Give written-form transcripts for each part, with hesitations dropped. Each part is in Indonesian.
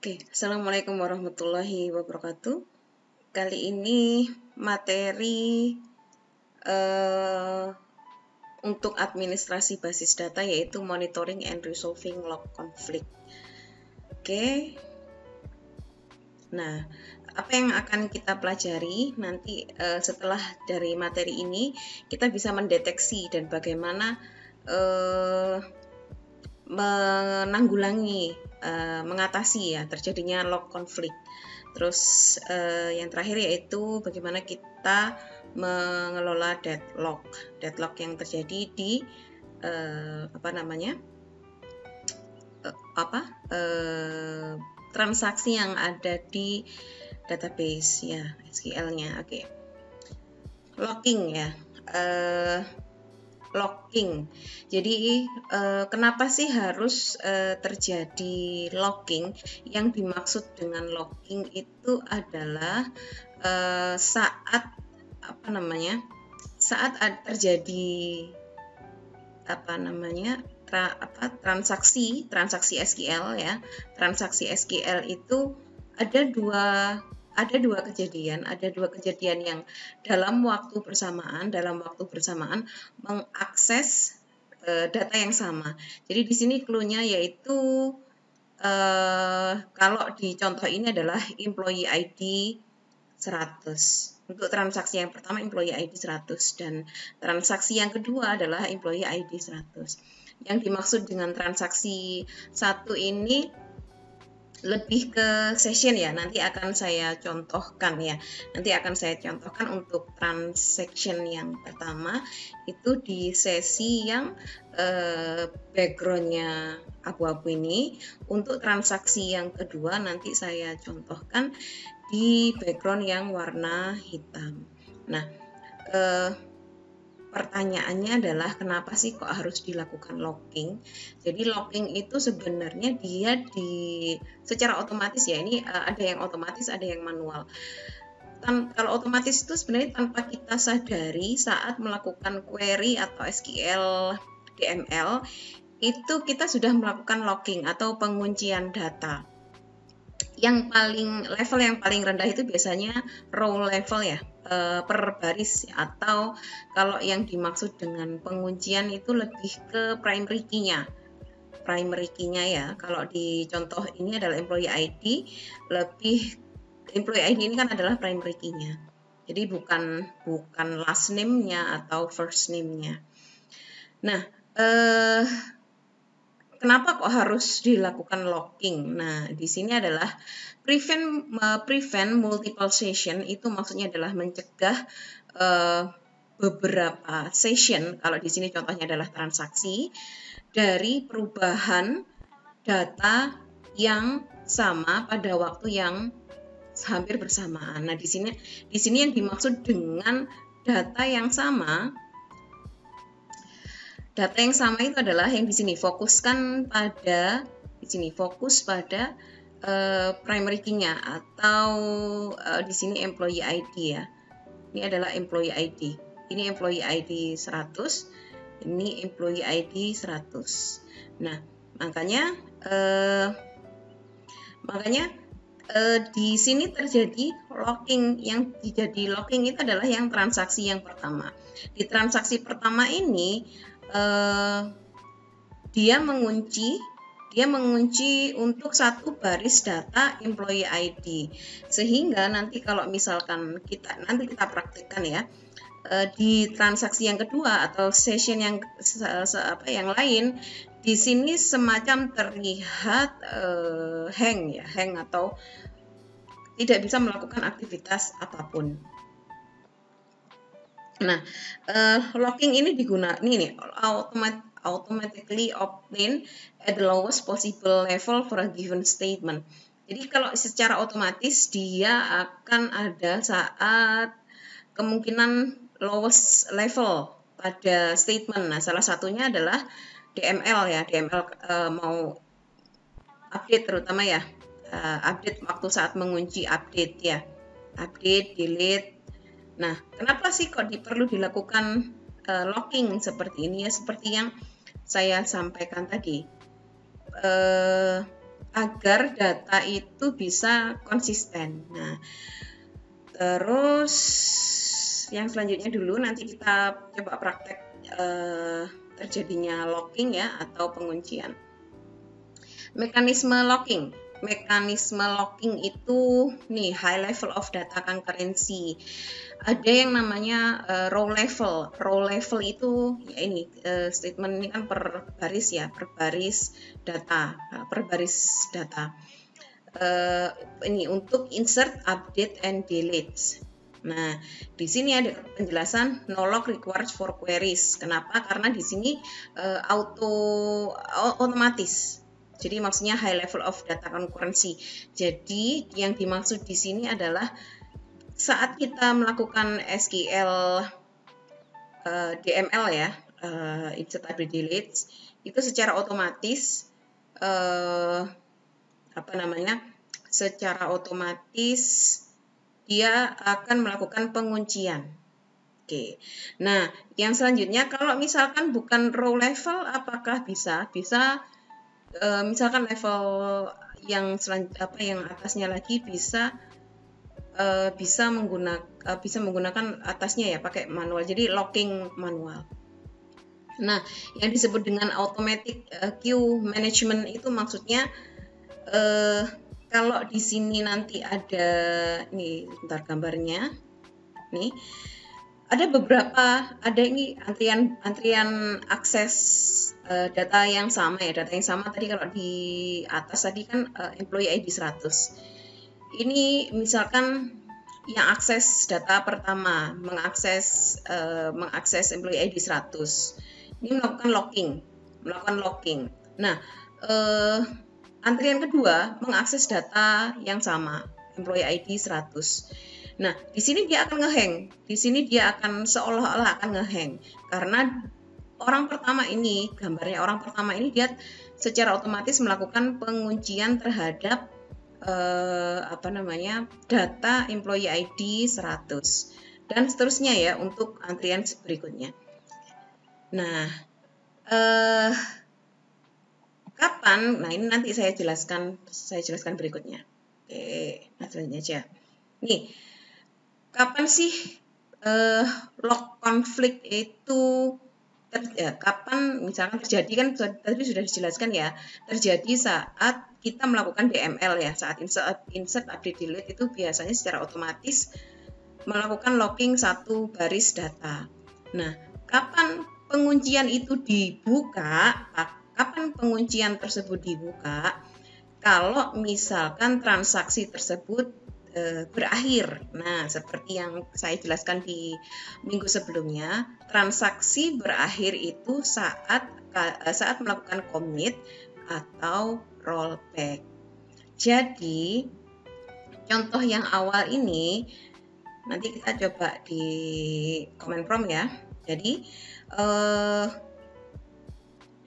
Oke, Assalamualaikum warahmatullahi wabarakatuh. Kali ini materi untuk administrasi basis data yaitu monitoring and resolving log conflict. Oke, nah apa yang akan kita pelajari nanti setelah dari materi ini kita bisa mendeteksi dan bagaimana menanggulangi, mengatasi ya terjadinya log conflict. Terus yang terakhir yaitu bagaimana kita mengelola deadlock yang terjadi di transaksi yang ada di database ya SQL-nya. Oke. Locking ya. Locking. Jadi kenapa sih harus terjadi locking? Yang dimaksud dengan locking itu adalah saat terjadi transaksi SQL ya. Transaksi SQL itu ada dua kejadian yang dalam waktu bersamaan mengakses data yang sama. Jadi di sini clue-nya yaitu kalau di contoh ini adalah employee ID 100. Untuk transaksi yang pertama employee ID 100 dan transaksi yang kedua adalah employee ID 100. Yang dimaksud dengan transaksi satu ini lebih ke session ya, nanti akan saya contohkan ya. Nanti akan saya contohkan untuk transaction yang pertama itu di sesi yang backgroundnya abu-abu ini. Untuk transaksi yang kedua nanti saya contohkan di background yang warna hitam. Nah, pertanyaannya adalah kenapa sih kok harus dilakukan locking? Jadi locking itu sebenarnya dia secara otomatis ya, ini ada yang otomatis, ada yang manual. Kalau otomatis itu sebenarnya tanpa kita sadari saat melakukan query atau SQL DML itu kita sudah melakukan locking atau penguncian data. Level yang paling rendah itu biasanya row level ya, per baris, atau kalau yang dimaksud dengan penguncian itu lebih ke primary key-nya ya. Kalau di contoh ini adalah employee ID, employee ID ini kan adalah primary key-nya. Jadi bukan last name-nya atau first name-nya. Nah, kenapa kok harus dilakukan locking? Nah, di sini adalah prevent multiple session, itu maksudnya adalah mencegah beberapa session, kalau di sini contohnya adalah transaksi, dari perubahan data yang sama pada waktu yang hampir bersamaan. Nah, di sini yang dimaksud dengan data yang sama itu adalah yang di sini fokus pada primary key-nya atau di sini employee ID ya. Ini adalah employee ID. Ini employee ID 100, ini employee ID 100. Nah, makanya di sini terjadi locking. Yang terjadi locking itu adalah yang transaksi yang pertama. Di transaksi pertama ini dia mengunci untuk satu baris data employee ID, sehingga nanti kalau misalkan kita praktikkan ya di transaksi yang kedua atau session yang lain, di sini semacam terlihat hang atau tidak bisa melakukan aktivitas apapun. Nah, locking ini automatically obtain at the lowest possible level for a given statement. Jadi kalau secara otomatis dia akan ada saat kemungkinan lowest level pada statement. Nah, salah satunya adalah DML ya. DML mau update terutama ya. Update waktu saat mengunci update ya. Update, delete. Nah, kenapa sih kok perlu dilakukan locking seperti ini ya, seperti yang saya sampaikan tadi. agar data itu bisa konsisten. Nah, terus yang selanjutnya dulu nanti kita coba praktek terjadinya locking ya atau penguncian. Mekanisme locking itu nih high level of data concurrency. Ada yang namanya row level. Row level itu ya ini statement ini kan per baris ya, per baris data. Ini untuk insert, update, and delete. Nah, di sini ada penjelasan no lock required for queries. Kenapa? Karena di sini otomatis. Jadi maksudnya high level of data concurrency. Jadi yang dimaksud di sini adalah saat kita melakukan SQL DML ya, insert, update, delete, itu secara otomatis secara otomatis dia akan melakukan penguncian. Oke. Nah, yang selanjutnya kalau misalkan bukan row level, apakah bisa misalkan level yang atasnya lagi bisa menggunakan atasnya ya pakai manual. Jadi locking manual. Nah, yang disebut dengan automatic queue management itu maksudnya kalau di sini nanti ada nih, bentar gambarnya. Nih. Ada ini antrian akses data yang sama ya. Data yang sama tadi kalau di atas tadi kan employee ID 100. Ini misalkan yang akses data pertama mengakses employee ID 100. Ini melakukan locking. Nah, antrian kedua mengakses data yang sama, employee ID 100. Nah, di sini dia akan ngehang. Di sini dia akan seolah-olah akan ngehang karena gambarnya orang pertama ini dia secara otomatis melakukan penguncian terhadap data employee ID 100 dan seterusnya ya untuk antrian berikutnya. Nah, kapan? Nah, ini nanti saya jelaskan berikutnya. Oke, nah selanjutnya aja. Nih, kapan sih lock konflik itu kapan misalkan terjadi kan tadi sudah dijelaskan ya, terjadi saat kita melakukan DML ya, saat insert, update, delete itu biasanya secara otomatis melakukan locking satu baris data. Nah, kapan penguncian itu dibuka? Kapan penguncian tersebut dibuka? Kalau misalkan transaksi tersebut berakhir. Nah, seperti yang saya jelaskan di minggu sebelumnya, transaksi berakhir itu saat melakukan commit atau rollback. Jadi, contoh yang awal ini nanti kita coba di command prompt ya. Jadi,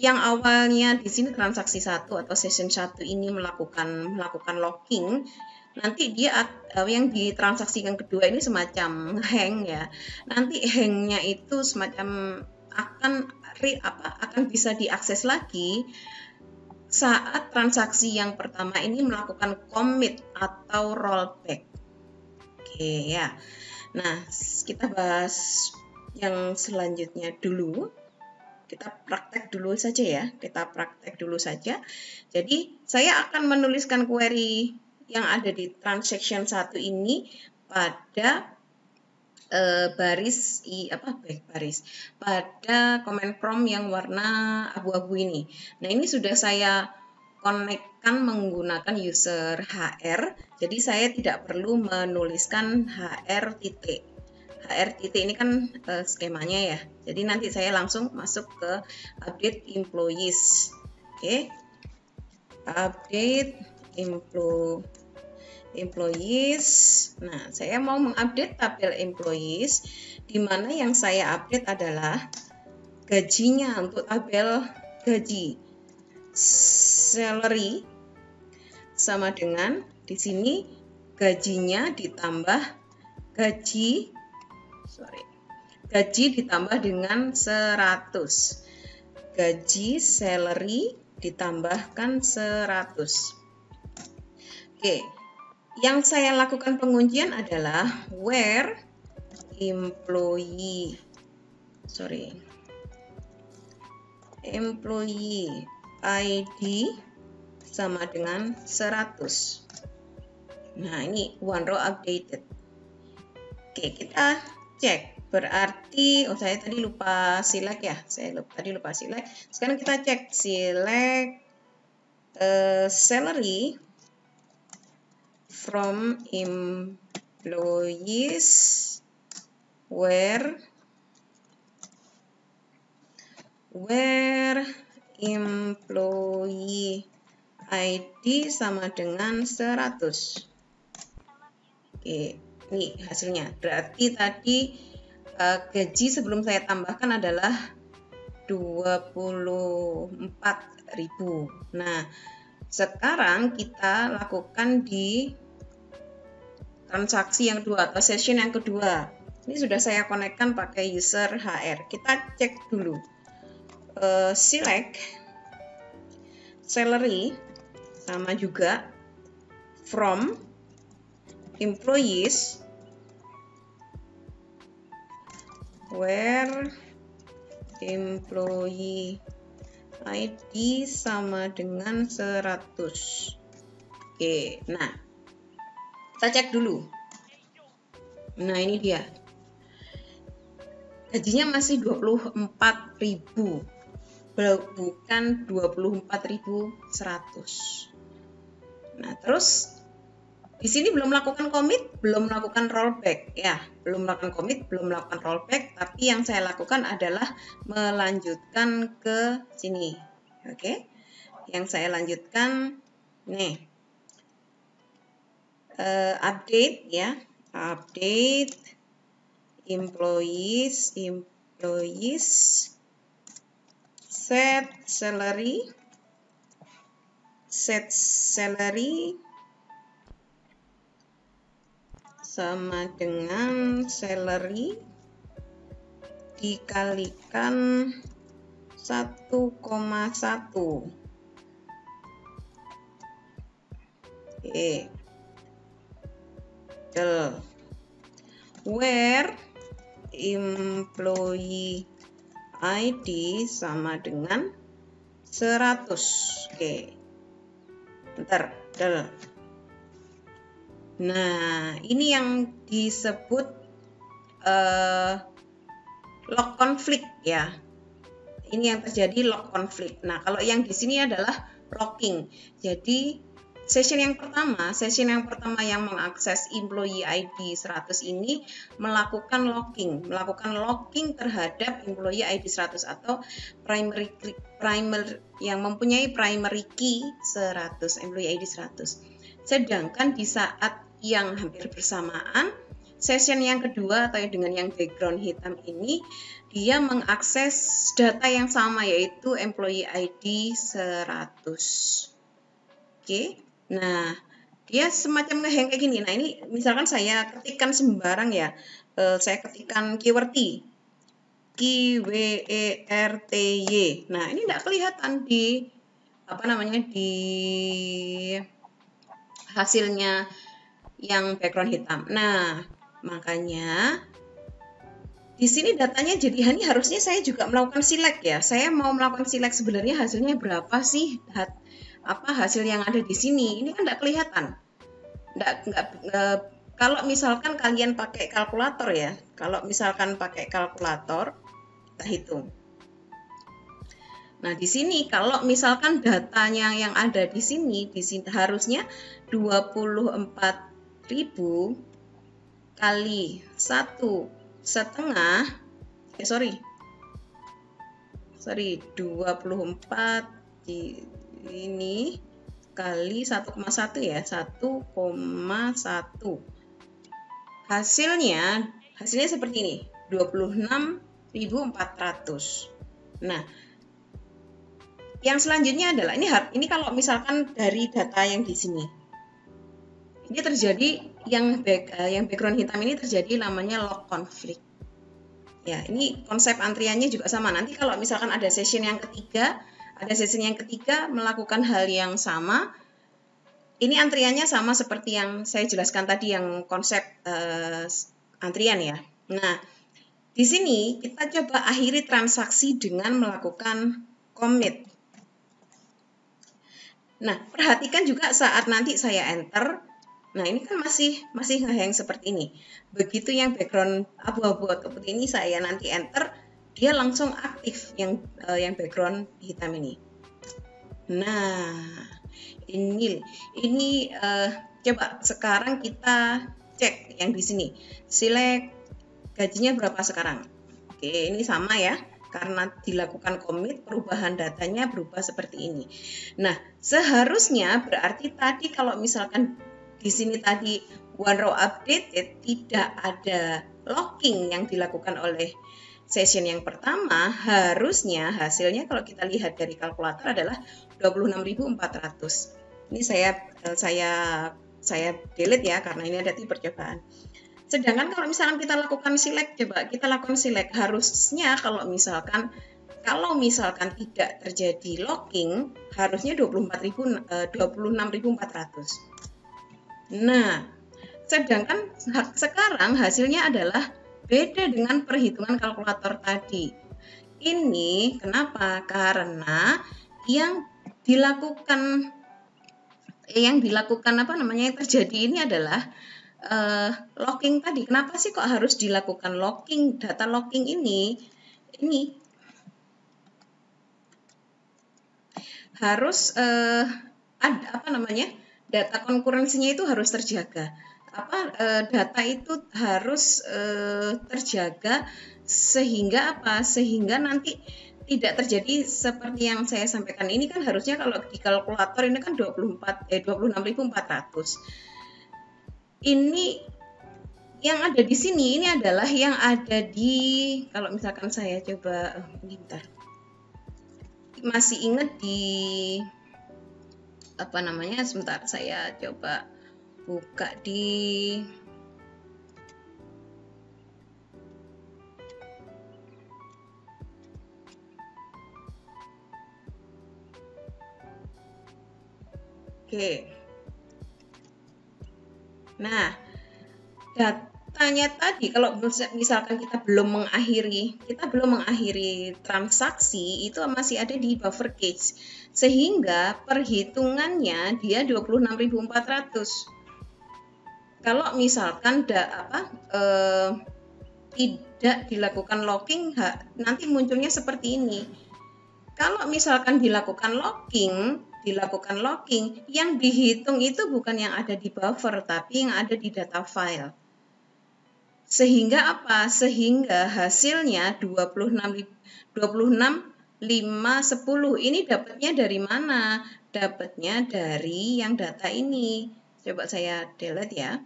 yang awalnya di sini transaksi 1 atau session 1 ini melakukan locking, nanti dia yang ditransaksikan kedua ini semacam hang ya. Nanti hangnya itu semacam akan bisa diakses lagi saat transaksi yang pertama ini melakukan commit atau rollback. Oke ya. Nah, kita bahas yang selanjutnya dulu. Kita praktek dulu saja. Jadi, saya akan menuliskan query yang ada di transaction 1 ini pada pada command prompt yang warna abu-abu ini. Nah, ini sudah saya connect-kan menggunakan user HR. Jadi, saya tidak perlu menuliskan HR titik. HR titik ini kan skemanya ya. Jadi nanti saya langsung masuk ke update employees. Oke. Update employees. Nah, saya mau mengupdate tabel employees di mana yang saya update adalah gajinya untuk tabel gaji. Salary sama dengan di sini gajinya ditambah gaji ditambah dengan 100. Gaji salary ditambahkan 100. Oke, yang saya lakukan penguncian adalah where employee ID sama dengan 100. Nah, ini one row updated. Oke, kita cek. Berarti, saya tadi lupa select ya. Tadi lupa select. Sekarang kita cek select salary from employees where employee ID sama dengan 100. Oke, ini hasilnya. Berarti tadi gaji sebelum saya tambahkan adalah 24.000. Nah, sekarang kita lakukan di transaksi yang kedua atau session yang kedua. Ini sudah saya konekkan pakai user HR. Kita cek dulu. Select salary sama juga from employees where employee ID sama dengan 100. Oke, nah kita cek dulu. Nah, ini dia. Gajinya masih 24.000. Bukan 24.100. Nah, terus di sini belum melakukan commit, belum melakukan rollback ya, belum melakukan commit, belum melakukan rollback, tapi yang saya lakukan adalah melanjutkan ke sini. Oke. Yang saya lanjutkan nih. Update ya. Update employees set salary sama dengan salary dikalikan 1,1. Oke. Where employee ID sama dengan 100. Oke. Bentar. Nah, ini yang disebut log konflik ya. Ini yang terjadi log konflik. Nah, kalau yang di sini adalah locking. Jadi session yang pertama yang mengakses employee ID 100 ini melakukan locking terhadap employee ID 100 atau primary yang mempunyai primary key 100, employee ID 100. Sedangkan di saat yang hampir bersamaan, session yang kedua atau dengan yang background hitam ini, dia mengakses data yang sama yaitu employee ID 100. Oke. Nah, dia semacam ngehang kayak gini. Nah, ini misalkan saya ketikkan sembarang ya. Saya ketikkan keyword KWERTY. Nah, ini tidak kelihatan di di hasilnya yang background hitam. Nah, makanya di sini datanya jadi ini harusnya saya juga melakukan select ya. Saya mau melakukan select sebenarnya hasilnya berapa sih? Hasil yang ada di sini? Ini kan tidak kelihatan. Kalau misalkan kalian pakai kalkulator ya. Kalau misalkan pakai kalkulator, kita hitung. Nah, di sini kalau misalkan datanya yang ada di sini harusnya 24.000 kali 1,5 24 ini kali 1,1 ya, 1,1. Hasilnya seperti ini, 26.400. Nah, yang selanjutnya adalah ini kalau misalkan dari data yang di sini. Ini terjadi yang background hitam ini terjadi namanya log conflict. Ya, ini konsep antriannya juga sama. Nanti kalau misalkan ada session yang ketiga melakukan hal yang sama, Ini antriannya sama seperti yang saya jelaskan tadi, yang konsep antrian ya. Nah, di sini kita coba akhiri transaksi dengan melakukan commit. Nah, perhatikan juga saat nanti saya enter. Nah, ini kan masih ngehang seperti ini. Begitu yang background abu-abu atau putih ini saya nanti enter, dia langsung aktif yang background hitam ini. Nah, ini coba sekarang kita cek yang di sini. Select gajinya berapa sekarang. Oke, ini sama ya. Karena dilakukan commit, perubahan datanya berubah seperti ini. Nah, seharusnya berarti tadi kalau misalkan di sini tadi one row updated, tidak ada locking yang dilakukan oleh session yang pertama, harusnya hasilnya kalau kita lihat dari kalkulator adalah 26.400. Ini saya delete ya, karena ini ada di percobaan. Sedangkan kalau misalkan kita lakukan select, coba kita lakukan select, harusnya kalau misalkan tidak terjadi locking, harusnya 26.400. Nah, sedangkan sekarang hasilnya adalah beda dengan perhitungan kalkulator tadi. Ini kenapa? Karena yang dilakukan yang terjadi ini adalah locking tadi. Kenapa sih kok harus dilakukan locking? Data locking ini harus ada data konkurensinya itu harus terjaga. Data itu harus terjaga sehingga sehingga nanti tidak terjadi seperti yang saya sampaikan ini. Kan harusnya kalau di kalkulator ini kan 26.400. Ini yang ada di sini, ini adalah yang ada di, kalau misalkan saya coba bentar, masih ingat di sebentar saya coba buka di oke. Nah, datanya tadi kalau misalkan kita belum mengakhiri transaksi, itu masih ada di buffer cache, sehingga perhitungannya dia 26.400. Kalau misalkan tidak dilakukan locking, nanti munculnya seperti ini. Kalau misalkan dilakukan locking, yang dihitung itu bukan yang ada di buffer, tapi yang ada di data file. Sehingga Sehingga hasilnya 26.510. Ini dapatnya dari mana? Dapatnya dari yang data ini. Coba saya delete ya.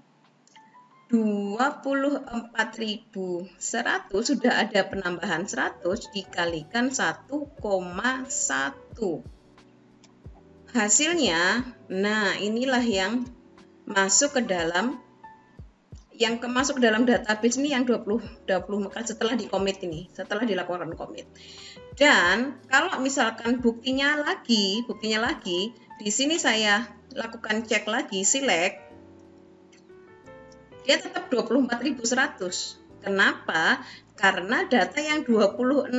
24.100 sudah ada penambahan 100 dikalikan 1,1. Hasilnya, nah inilah yang masuk ke dalam database ini, yang 20 maka setelah di-commit ini, setelah dilakukan commit. Dan kalau misalkan buktinya lagi, di sini saya lakukan cek lagi, select, dia tetap 24.100. Kenapa? Karena data yang 26.510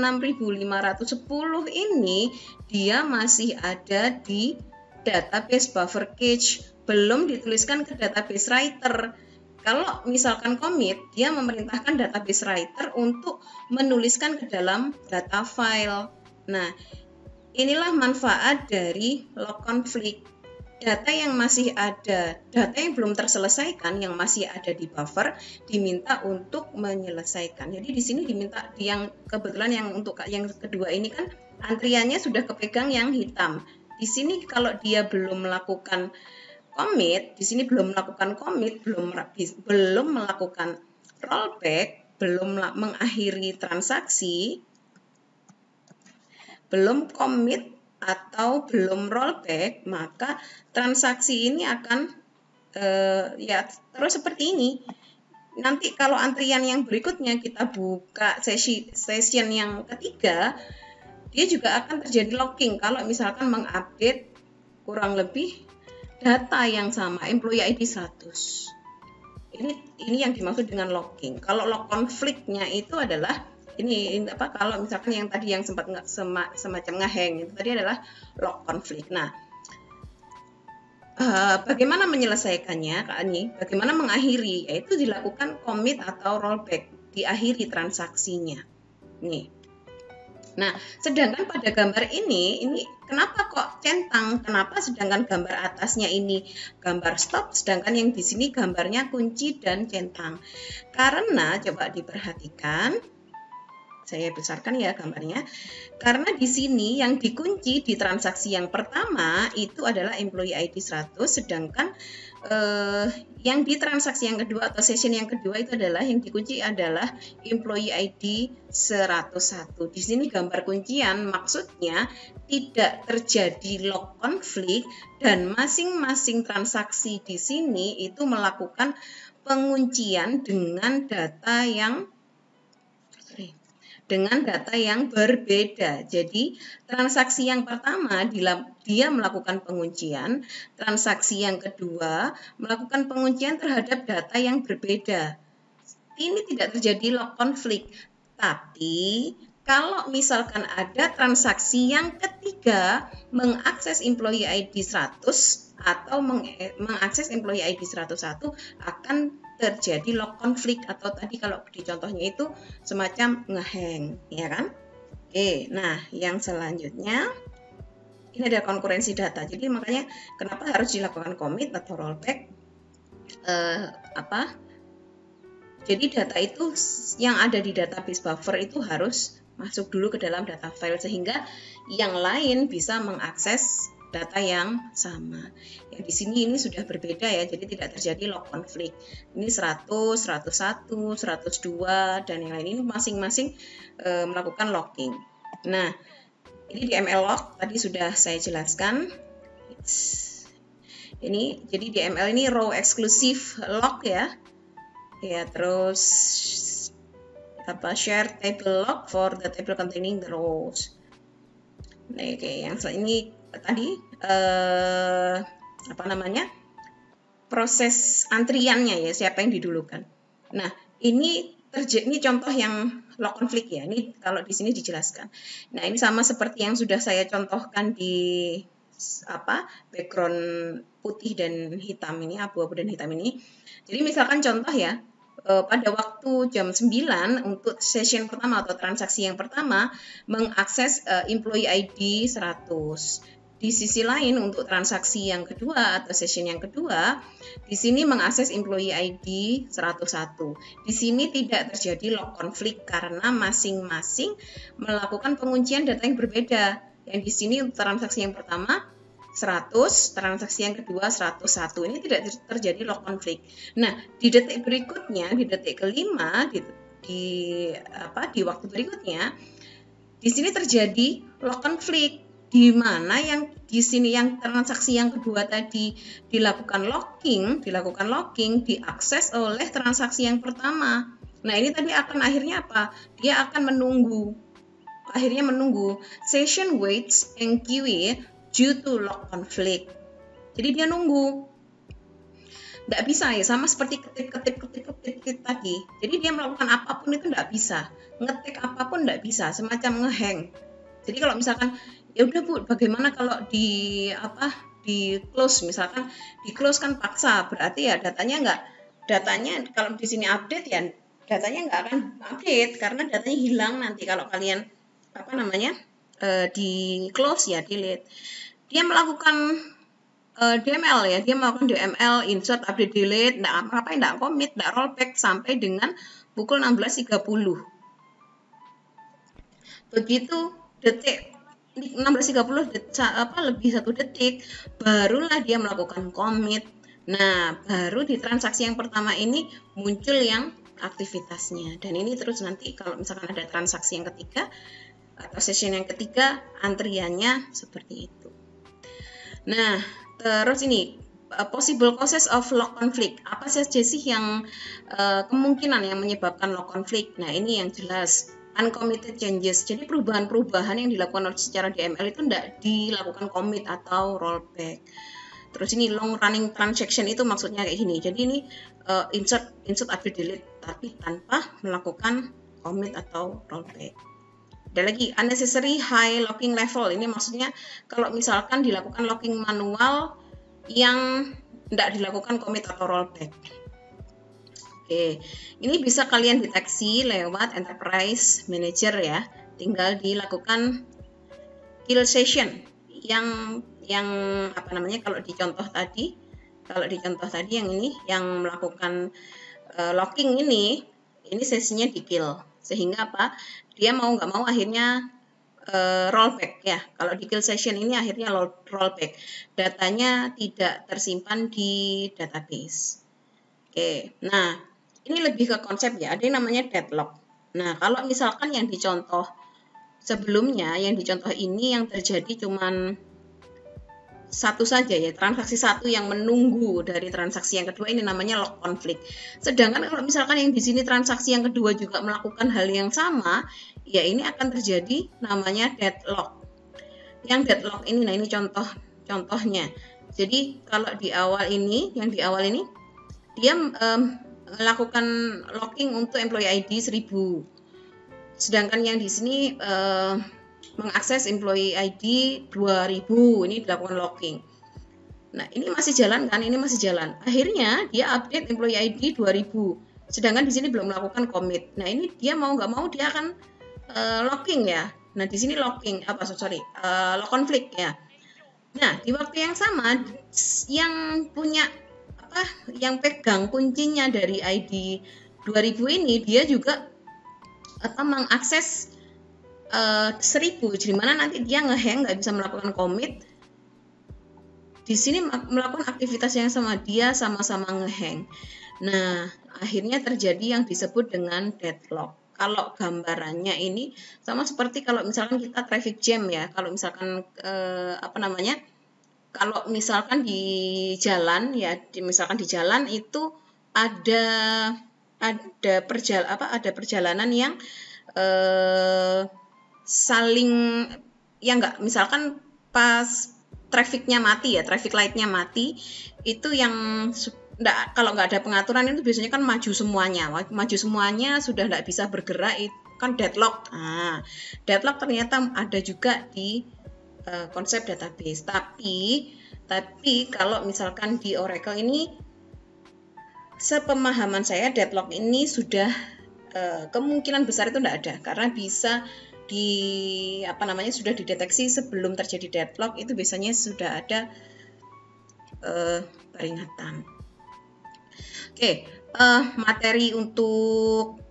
ini dia masih ada di database buffer cache, belum dituliskan ke database writer. Kalau misalkan commit, dia memerintahkan database writer untuk menuliskan ke dalam data file. Nah, inilah manfaat dari log conflict. Data yang belum terselesaikan, yang masih ada di buffer, diminta untuk menyelesaikan. Jadi di sini diminta, yang kebetulan yang untuk yang kedua ini kan antriannya sudah kepegang yang hitam. Di sini kalau dia belum melakukan commit, belum melakukan rollback, belum mengakhiri transaksi, belum commit atau belum rollback, maka transaksi ini akan terus seperti ini. Nanti kalau antrian yang berikutnya kita buka session yang ketiga, dia juga akan terjadi locking kalau misalkan mengupdate kurang lebih data yang sama, employee ID 100. Ini yang dimaksud dengan locking. Kalau lock konfliknya itu adalah ini apa, kalau misalkan yang tadi yang sempat semacam ngehang itu tadi adalah lock konflik. Nah, bagaimana menyelesaikannya, Kak Ani? Bagaimana mengakhiri? Yaitu dilakukan commit atau rollback, diakhiri transaksinya. Nih. Nah, sedangkan pada gambar ini kenapa kok centang? Kenapa sedangkan gambar atasnya ini gambar stop, sedangkan yang di sini gambarnya kunci dan centang? Karena coba diperhatikan, saya besarkan ya gambarnya. Karena di sini yang dikunci di transaksi yang pertama itu adalah employee ID 100, sedangkan yang di transaksi yang kedua atau session yang kedua itu adalah yang dikunci adalah employee ID 101. Di sini gambar kuncian maksudnya tidak terjadi lock konflik dan masing-masing transaksi di sini itu melakukan penguncian dengan data yang berbeda. Jadi transaksi yang pertama dia melakukan penguncian, transaksi yang kedua melakukan penguncian terhadap data yang berbeda. Ini tidak terjadi lock konflik. Tapi kalau misalkan ada transaksi yang ketiga mengakses employee ID 100 atau mengakses employee ID 101 akan terjadi lock konflik, atau tadi kalau di contohnya itu semacam ngehang, ya kan? Oke, nah yang selanjutnya ini ada konkurensi data. Jadi makanya kenapa harus dilakukan commit atau rollback? Jadi data itu yang ada di database buffer itu harus masuk dulu ke dalam data file sehingga yang lain bisa mengakses data yang sama. Ya, di sini ini sudah berbeda ya, jadi tidak terjadi lock konflik. Ini 100, 101, 102 dan yang lain ini masing-masing melakukan locking. Nah, ini di ML lock tadi sudah saya jelaskan. Ini jadi di ML ini row exclusive lock ya. Ya, terus share table lock for the table containing the rows. Nah, oke, yang ini tadi proses antriannya ya, siapa yang didulukan. Nah, ini contoh yang lock konflik ya. Ini kalau di sini dijelaskan. Nah, ini sama seperti yang sudah saya contohkan di background putih dan hitam ini, abu-abu dan hitam ini. Jadi misalkan contoh ya, pada waktu jam 9 untuk session pertama atau transaksi yang pertama mengakses employee ID 100. Di sisi lain untuk transaksi yang kedua atau session yang kedua, di sini mengakses employee ID 101. Di sini tidak terjadi lock konflik karena masing-masing melakukan penguncian data yang berbeda. Yang di sini untuk transaksi yang pertama 100, transaksi yang kedua 101. Ini tidak terjadi lock konflik. Nah, di detik berikutnya, di detik kelima, di waktu berikutnya, di sini terjadi lock konflik, di mana yang di sini yang transaksi yang kedua tadi dilakukan locking, diakses oleh transaksi yang pertama. Nah, ini tadi akan akhirnya apa? Dia akan menunggu. Akhirnya menunggu. Session waits and QA due to lock conflict. Jadi dia nunggu. Nggak bisa ya, sama seperti ketik tadi. Jadi dia melakukan apapun itu nggak bisa. Ngetik apapun nggak bisa, semacam ngehang. Jadi kalau misalkan ya udah Bu, bagaimana kalau di close, misalkan di close kan paksa, berarti ya datanya kalau di sini update ya datanya nggak akan update karena datanya hilang nanti kalau kalian di close ya, delete. Dia melakukan DML ya, dia melakukan DML, insert, update, delete, nggak commit, nggak rollback sampai dengan pukul 16.30. Begitu detik 16.30 lebih 1 detik barulah dia melakukan commit. Nah, baru di transaksi yang pertama ini muncul yang aktivitasnya, dan ini terus nanti kalau misalkan ada transaksi yang ketiga atau session yang ketiga antriannya seperti itu. Nah, terus ini possible causes of lock conflict. Apa saja sih yang kemungkinan yang menyebabkan lock conflict? Nah, ini yang jelas uncommitted changes. Jadi perubahan-perubahan yang dilakukan secara DML itu tidak dilakukan commit atau rollback. Terus ini long running transaction itu maksudnya kayak gini. Jadi ini insert update delete tapi tanpa melakukan commit atau rollback. Ada lagi unnecessary high locking level. Ini maksudnya kalau misalkan dilakukan locking manual yang tidak dilakukan commit atau rollback. Oke, ini bisa kalian deteksi lewat Enterprise Manager ya. Tinggal dilakukan kill session yang apa namanya, kalau di contoh tadi yang ini yang melakukan locking ini sesinya di kill, sehingga apa, dia mau nggak mau akhirnya rollback ya. Kalau di kill session ini akhirnya rollback, datanya tidak tersimpan di database. Oke, nah ini lebih ke konsep ya, ada yang namanya deadlock. Nah kalau misalkan yang dicontoh sebelumnya, yang dicontoh ini yang terjadi cuman satu saja ya, transaksi satu yang menunggu dari transaksi yang kedua, ini namanya lock conflict. Sedangkan kalau misalkan yang di sini transaksi yang kedua juga melakukan hal yang sama, ya ini akan terjadi namanya deadlock. Yang deadlock ini, nah ini contohnya. Jadi kalau di awal ini, dia melakukan locking untuk employee ID 1000. Sedangkan yang di sini mengakses employee ID 2000, ini dilakukan locking. Nah ini masih jalan kan, akhirnya dia update employee ID 2000, sedangkan di sini belum melakukan commit. Nah ini dia mau nggak mau dia akan locking ya. Nah di sini lock conflict ya. Nah di waktu yang sama, yang punya yang pegang kuncinya dari ID 2000 ini, dia juga mengakses 1000, di mana nanti dia ngehang, nggak bisa melakukan commit. Di sini melakukan aktivitas yang sama, dia sama-sama ngehang. Nah akhirnya terjadi yang disebut dengan deadlock. Kalau gambarannya ini sama seperti kalau misalkan kita traffic jam ya. Kalau misalkan kalau misalkan di jalan ya, misalkan di jalan itu ada perjalanan yang saling ya enggak, misalkan pas trafficnya mati ya, traffic lightnya mati, itu yang kalau nggak ada pengaturan itu biasanya kan maju semuanya sudah nggak bisa bergerak, itu kan deadlock. Nah, deadlock ternyata ada juga di konsep database, tapi kalau misalkan di Oracle ini, sepemahaman saya deadlock ini sudah kemungkinan besar itu tidak ada, karena bisa sudah dideteksi sebelum terjadi deadlock, itu biasanya sudah ada peringatan. Oke, materi untuk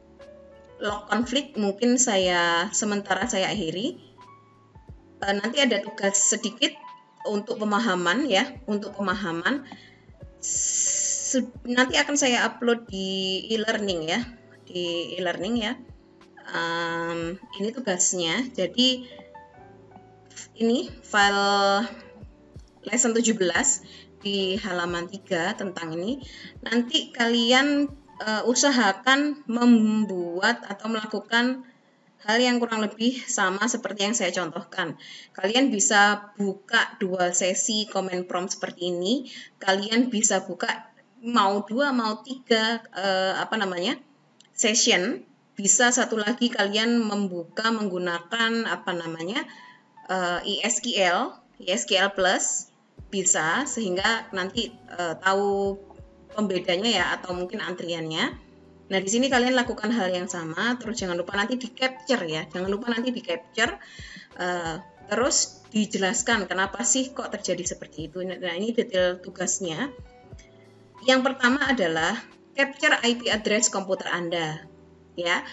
lock conflict mungkin sementara saya akhiri. Nanti ada tugas sedikit untuk pemahaman ya, nanti akan saya upload di e-learning ya, ini tugasnya. Jadi ini file lesson 17 di halaman 3 tentang ini. Nanti kalian usahakan membuat atau melakukan hal yang kurang lebih sama seperti yang saya contohkan. Kalian bisa buka 2 sesi comment prompt seperti ini. Kalian bisa buka mau 2 mau 3 session. Bisa satu lagi kalian membuka menggunakan ESQL Plus, bisa, sehingga nanti tahu pembedanya ya, atau mungkin antriannya. Nah di sini kalian lakukan hal yang sama, terus jangan lupa nanti di capture ya, terus dijelaskan kenapa sih kok terjadi seperti itu. Nah ini detail tugasnya. Yang pertama adalah capture IP address komputer Anda. Ya,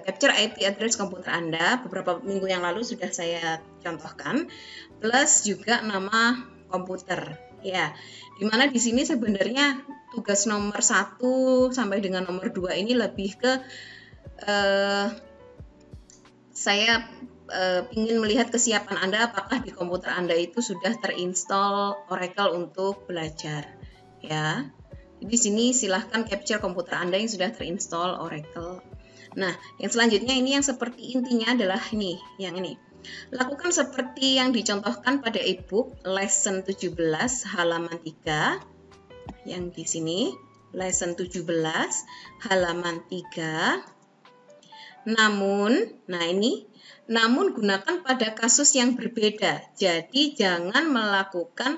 capture IP address komputer Anda beberapa minggu yang lalu sudah saya contohkan, plus juga nama komputer. Ya, dimana di sini sebenarnya tugas nomor 1 sampai dengan nomor 2 ini lebih ke saya ingin melihat kesiapan Anda, apakah di komputer Anda itu sudah terinstall Oracle untuk belajar. Ya, di sini silahkan capture komputer Anda yang sudah terinstall Oracle. Nah, yang selanjutnya ini yang seperti intinya adalah ini, yang ini. Lakukan seperti yang dicontohkan pada e-book lesson 17 halaman 3. Yang di sini, lesson 17 halaman 3. Namun gunakan pada kasus yang berbeda. Jadi jangan melakukan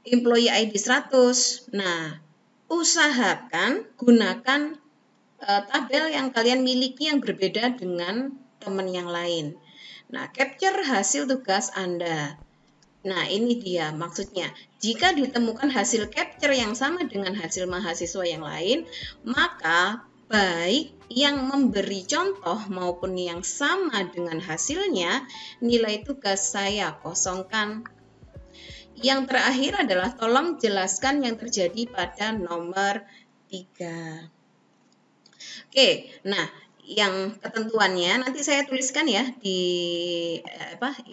employee ID 100. Nah, usahakan gunakan tabel yang kalian miliki yang berbeda dengan teman yang lain. Nah, capture hasil tugas Anda. Nah, ini dia maksudnya. Jika ditemukan hasil capture yang sama dengan hasil mahasiswa yang lain, maka baik yang memberi contoh maupun yang sama dengan hasilnya, nilai tugas saya kosongkan. Yang terakhir adalah tolong jelaskan yang terjadi pada nomor 3. Oke, nah yang ketentuannya nanti saya tuliskan ya di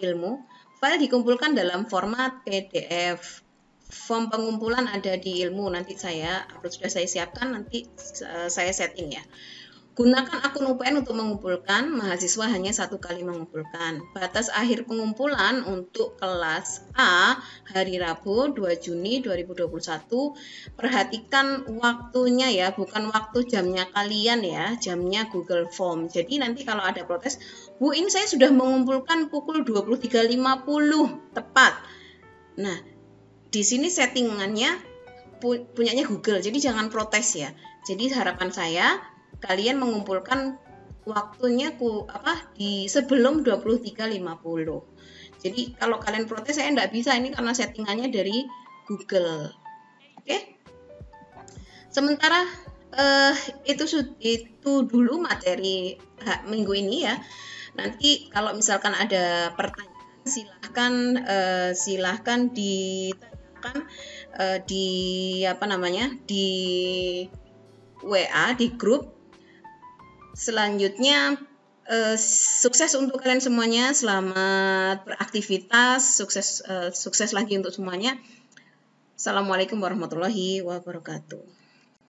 ilmu. File dikumpulkan dalam format PDF. Form pengumpulan ada di ilmu, nanti saya upload, sudah saya siapkan, nanti saya setting ya. Gunakan akun UPN untuk mengumpulkan, mahasiswa hanya 1 kali mengumpulkan. Batas akhir pengumpulan untuk kelas A hari Rabu 2 Juni 2021. Perhatikan waktunya ya, bukan waktu jamnya kalian ya, jamnya Google Form. Jadi nanti kalau ada protes, Bu ini saya sudah mengumpulkan pukul 23.50 tepat. Nah, di sini settingannya punyanya Google, jadi jangan protes ya. Jadi harapan saya kalian mengumpulkan waktunya di sebelum 23.50. Jadi kalau kalian protes saya enggak bisa, ini karena settingannya dari Google. Oke. Sementara itu dulu materi minggu ini ya. Nanti kalau misalkan ada pertanyaan silahkan ditanyakan di WA di grup. Selanjutnya sukses untuk kalian semuanya, selamat beraktivitas, sukses lagi untuk semuanya. Assalamualaikum warahmatullahi wabarakatuh.